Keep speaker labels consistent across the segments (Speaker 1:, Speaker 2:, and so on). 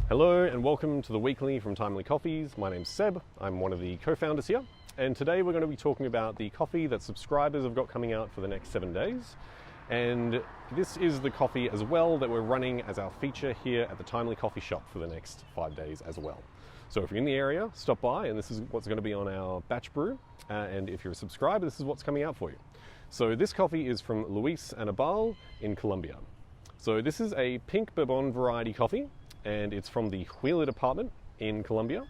Speaker 1: Hello and welcome to the weekly from Timely Coffees. My name's Seb, I'm one of the co-founders here, and today we're going to be talking about the coffee that subscribers have got coming out for the next 7 days. And this is the coffee as well that we're running as our feature here at the Timely Coffee Shop for the next 5 days as well. So if you're in the area, stop by, and this is what's going to be on our batch brew. And if you're a subscriber, this is what's coming out for you. So this coffee is from Luis Anibal in Colombia. So this is a pink bourbon variety coffee, and it's from the Wheeler department in Colombia.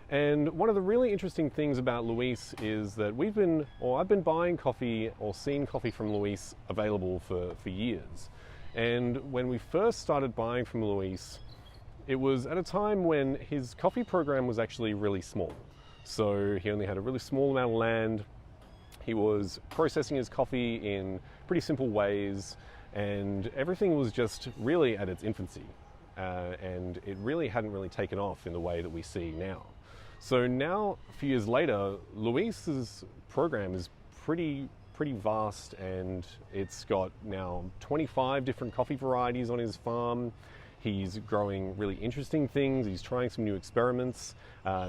Speaker 1: And one of the really interesting things about Luis is that I've been buying coffee or seen coffee from Luis available for years. And when we first started buying from Luis, it was at a time when his coffee program was actually really small. So he only had a really small amount of land. He was processing his coffee in pretty simple ways, and everything was just really at its infancy. And it really hadn't really taken off in the way that we see now. So now, a few years later, Luis's program is pretty vast, and it's got now 25 different coffee varieties on his farm. He's growing really interesting things. He's trying some new experiments.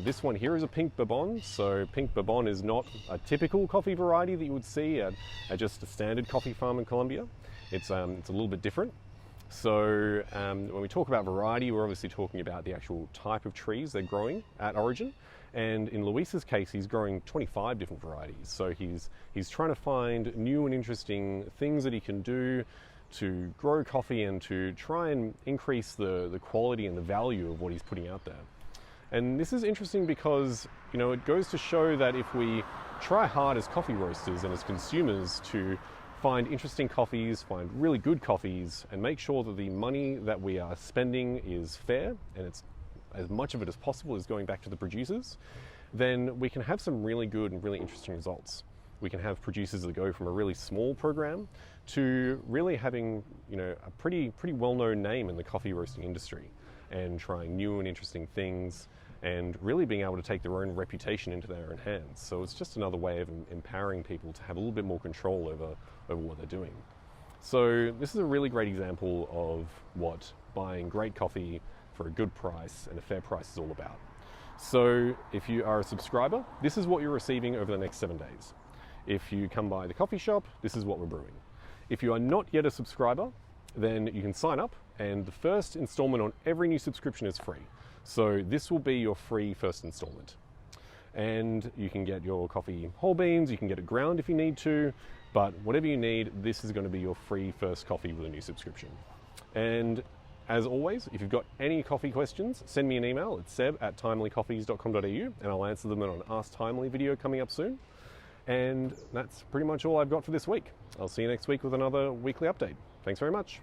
Speaker 1: This one here is a pink bourbon. So pink bourbon is not a typical coffee variety that you would see at just a standard coffee farm in Colombia. It's a little bit different. So when we talk about variety, we're obviously talking about the actual type of trees they're growing at origin. And in Luis's case, he's growing 25 different varieties. So he's trying to find new and interesting things that he can do to grow coffee and to try and increase the quality and the value of what he's putting out there. And this is interesting because, it goes to show that if we try hard as coffee roasters and as consumers to find interesting coffees, find really good coffees, and make sure that the money that we are spending is fair and it's as much of it as possible is going back to the producers, then we can have some really good and really interesting results. We can have producers that go from a really small program to really having, a pretty well-known name in the coffee roasting industry and trying new and interesting things and really being able to take their own reputation into their own hands. So it's just another way of empowering people to have a little bit more control over what they're doing. So this is a really great example of what buying great coffee for a good price and a fair price is all about. So if you are a subscriber, this is what you're receiving over the next 7 days. If you come by the coffee shop, this is what we're brewing. If you are not yet a subscriber, then you can sign up, and the first installment on every new subscription is free. So this will be your free first installment. And you can get your coffee whole beans, you can get it ground if you need to, but whatever you need, this is going to be your free first coffee with a new subscription. And as always, if you've got any coffee questions, send me an email at seb@timelycoffees.com.au, and I'll answer them in an Ask Timely video coming up soon. And that's pretty much all I've got for this week. I'll see you next week with another weekly update. Thanks very much.